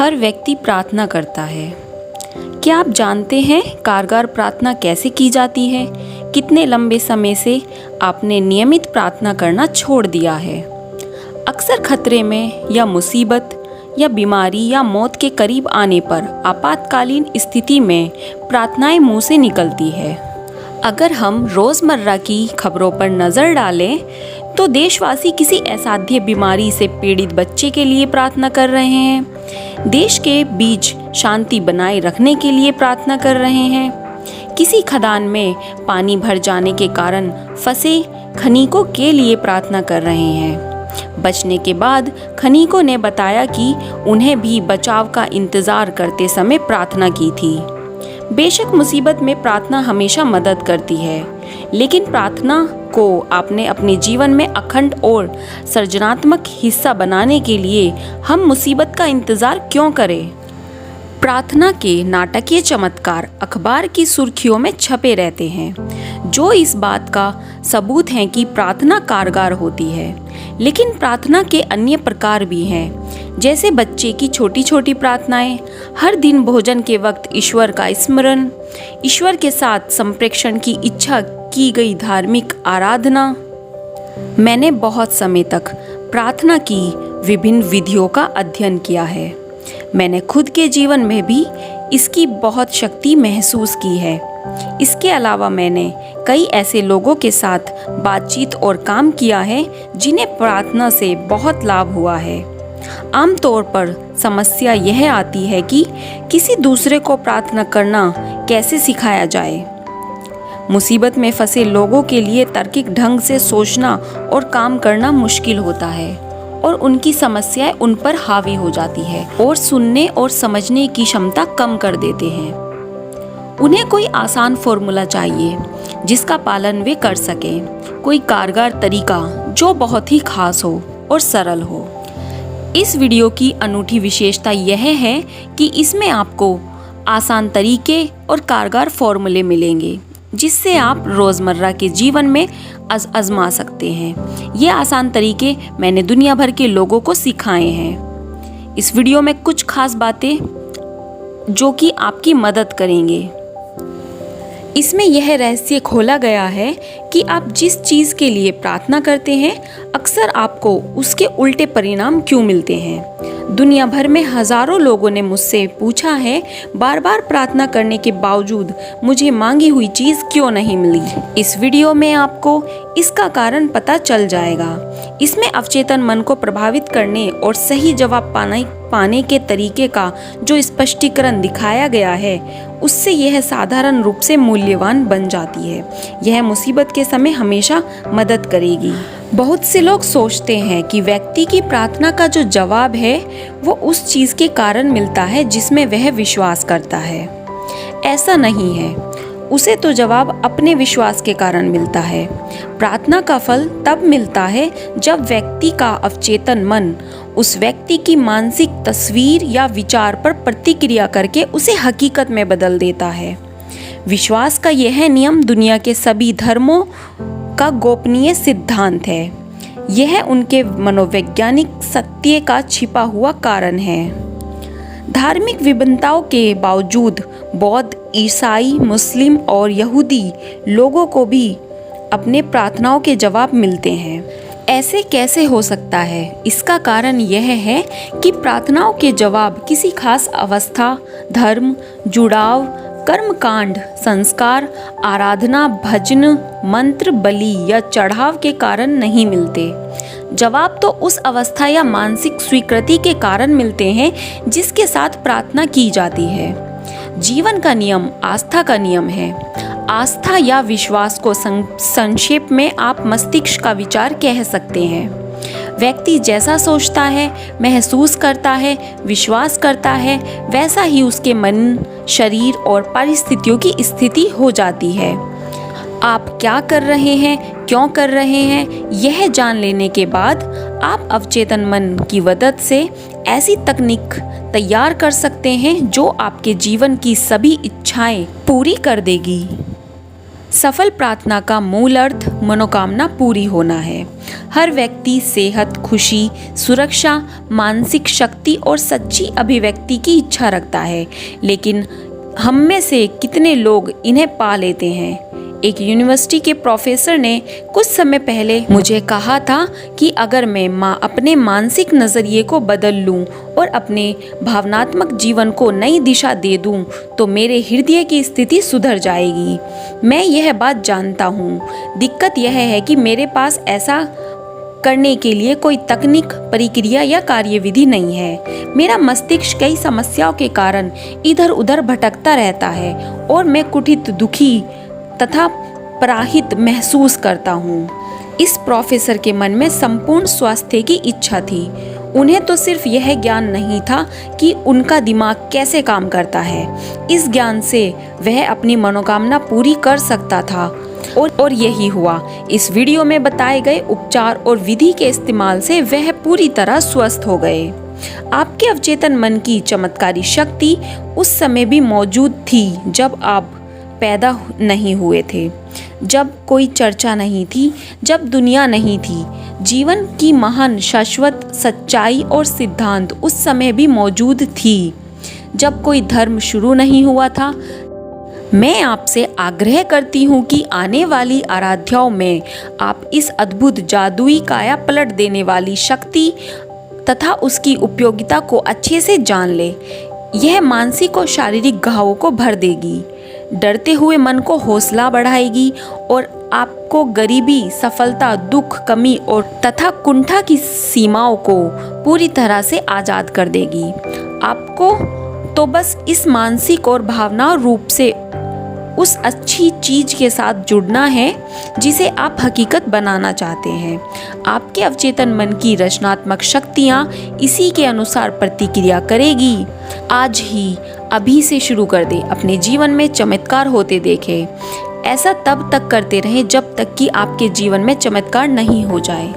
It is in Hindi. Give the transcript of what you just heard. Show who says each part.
Speaker 1: हर व्यक्ति प्रार्थना करता है। क्या आप जानते हैं कारगर प्रार्थना कैसे की जाती है? कितने लंबे समय से आपने नियमित प्रार्थना करना छोड़ दिया है? अक्सर खतरे में या मुसीबत या बीमारी या मौत के करीब आने पर आपातकालीन स्थिति में प्रार्थनाएं मुंह से निकलती है। अगर हम रोज़मर्रा की खबरों पर नज़र डालें तो देशवासी किसी असाध्य बीमारी से पीड़ित बच्चे के लिए प्रार्थना कर रहे हैं, देश के बीच शांति बनाए रखने के लिए प्रार्थना कर रहे हैं, किसी खदान में पानी भर जाने के कारण फंसे खनिकों के लिए प्रार्थना कर रहे हैं। बचने के बाद खनिकों ने बताया कि उन्हें भी बचाव का इंतज़ार करते समय प्रार्थना की थी। बेशक मुसीबत में प्रार्थना हमेशा मदद करती है, लेकिन प्रार्थना को आपने अपने जीवन में अखंड और सृजनात्मक हिस्सा बनाने के लिए हम मुसीबत का इंतज़ार क्यों करें? प्रार्थना के नाटकीय चमत्कार अखबार की सुर्खियों में छपे रहते हैं, जो इस बात का सबूत हैं कि प्रार्थना कारगर होती है। लेकिन प्रार्थना के अन्य प्रकार भी हैं, जैसे बच्चे की छोटी छोटी प्रार्थनाएं, हर दिन भोजन के वक्त ईश्वर का स्मरण, ईश्वर के साथ संप्रेषण की इच्छा की गई धार्मिक आराधना। मैंने बहुत समय तक प्रार्थना की विभिन्न विधियों का अध्ययन किया है। मैंने खुद के जीवन में भी इसकी बहुत शक्ति महसूस की है। इसके अलावा मैंने कई ऐसे लोगों के साथ बातचीत और काम किया है जिन्हें प्रार्थना से बहुत लाभ हुआ है। आमतौर पर समस्या यह आती है कि किसी दूसरे को प्रार्थना करना कैसे सिखाया जाए। मुसीबत में फंसे लोगों के लिए तार्किक ढंग से सोचना और काम करना मुश्किल होता है और उनकी समस्याएं उन पर हावी हो जाती है और सुनने और समझने की क्षमता कम कर देते हैं। उन्हें कोई आसान फॉर्मूला चाहिए जिसका पालन वे कर सकें, कोई कारगर तरीका जो बहुत ही खास हो और सरल हो। इस वीडियो की अनूठी विशेषता यह है कि इसमें आपको आसान तरीके और कारगर फॉर्मूले मिलेंगे जिससे आप रोज़मर्रा के जीवन में आजमा सकते हैं। ये आसान तरीके मैंने दुनिया भर के लोगों को सिखाए हैं। इस वीडियो में कुछ खास बातें जो कि आपकी मदद करेंगे। इसमें यह रहस्य खोला गया है कि आप जिस चीज़ के लिए प्रार्थना करते हैं अक्सर आपको उसके उल्टे परिणाम क्यों मिलते हैं। दुनिया भर में हजारों लोगों ने मुझसे पूछा है, बार बार प्रार्थना करने के बावजूद मुझे मांगी हुई चीज़ क्यों नहीं मिली। इस वीडियो में आपको इसका कारण पता चल जाएगा। इसमें अवचेतन मन को प्रभावित करने और सही जवाब पाने के तरीके का जो स्पष्टीकरण दिखाया गया है उससे यह साधारण रूप से मूल्यवान बन जाती है। यह मुसीबत के समय हमेशा मदद करेगी। बहुत से लोग सोचते हैं कि व्यक्ति की प्रार्थना का जो जवाब है वो उस चीज़ के कारण मिलता है जिसमें वह विश्वास करता है। ऐसा नहीं है, उसे तो जवाब अपने विश्वास के कारण मिलता है। प्रार्थना का फल तब मिलता है जब व्यक्ति का अवचेतन मन उस व्यक्ति की मानसिक तस्वीर या विचार पर प्रतिक्रिया करके उसे हकीकत में बदल देता है। विश्वास का यह नियम दुनिया के सभी धर्मों का गोपनीय सिद्धांत है। यह उनके मनोवैज्ञानिक सत्य का छिपा हुआ कारण है। धार्मिक विभिन्नताओं के बावजूद बौद्ध, ईसाई, मुस्लिम और यहूदी लोगों को भी अपने प्रार्थनाओं के जवाब मिलते हैं। ऐसे कैसे हो सकता है? इसका कारण यह है कि प्रार्थनाओं के जवाब किसी खास अवस्था, धर्म, जुड़ाव, कर्मकांड, संस्कार, आराधना, भजन, मंत्र, बलि या चढ़ाव के कारण नहीं मिलते। जवाब तो उस अवस्था या मानसिक स्वीकृति के कारण मिलते हैं जिसके साथ प्रार्थना की जाती है। जीवन का नियम आस्था का नियम है। आस्था या विश्वास को संक्षेप में आप मस्तिष्क का विचार कह सकते हैं। व्यक्ति जैसा सोचता है, महसूस करता है, विश्वास करता है, वैसा ही उसके मन, शरीर और परिस्थितियों की स्थिति हो जाती है। आप क्या कर रहे हैं, क्यों कर रहे हैं, यह जान लेने के बाद आप अवचेतन मन की मदद से ऐसी तकनीक तैयार कर सकते हैं जो आपके जीवन की सभी इच्छाएं पूरी कर देगी। सफल प्रार्थना का मूल अर्थ मनोकामना पूरी होना है। हर व्यक्ति सेहत, खुशी, सुरक्षा, मानसिक शक्ति और सच्ची अभिव्यक्ति की इच्छा रखता है, लेकिन हम में से कितने लोग इन्हें पा लेते हैं? एक यूनिवर्सिटी के प्रोफेसर ने कुछ समय पहले मुझे कहा था कि अगर मैं अपने मानसिक नज़रिए को बदल लूं और अपने भावनात्मक जीवन को नई दिशा दे दूं, तो मेरे हृदय की स्थिति सुधर जाएगी। मैं यह बात जानता हूं। दिक्कत यह है कि मेरे पास ऐसा करने के लिए कोई तकनीक, प्रक्रिया या कार्यविधि नहीं है। मेरा मस्तिष्क कई समस्याओं के कारण इधर उधर भटकता रहता है और मैं कुटित, दुखी तथा पराहित महसूस करता हूँ। इस प्रोफेसर के मन में संपूर्ण स्वास्थ्य की इच्छा थी। उन्हें तो सिर्फ यह ज्ञान नहीं था कि उनका दिमाग कैसे काम करता है। इस ज्ञान से वह अपनी मनोकामना पूरी कर सकता था और यही हुआ। इस वीडियो में बताए गए उपचार और विधि के इस्तेमाल से वह पूरी तरह स्वस्थ हो गए। आपके अवचेतन मन की चमत्कारी शक्ति उस समय भी मौजूद थी जब आप पैदा नहीं हुए थे, जब कोई चर्चा नहीं थी, जब दुनिया नहीं थी। जीवन की महान शाश्वत सच्चाई और सिद्धांत उस समय भी मौजूद थी जब कोई धर्म शुरू नहीं हुआ था। मैं आपसे आग्रह करती हूँ कि आने वाली आराधनाओं में आप इस अद्भुत जादुई काया पलट देने वाली शक्ति तथा उसकी उपयोगिता को अच्छे से जान ले। यह मानसिक और शारीरिक घावों को भर देगी, डरते हुए मन को हौसला बढ़ाएगी और आपको गरीबी, सफलता, दुख, कमी और तथा कुंठा की सीमाओं को पूरी तरह से आज़ाद कर देगी। आपको तो बस इस मानसिक और भावना रूप से उस अच्छी चीज के साथ जुड़ना है जिसे आप हकीकत बनाना चाहते हैं। आपके अवचेतन मन की रचनात्मक शक्तियाँ इसी के अनुसार प्रतिक्रिया करेगी। आज ही, अभी से शुरू कर दे। अपने जीवन में चमत्कार होते देखे। ऐसा तब तक करते रहें जब तक कि आपके जीवन में चमत्कार नहीं हो जाए।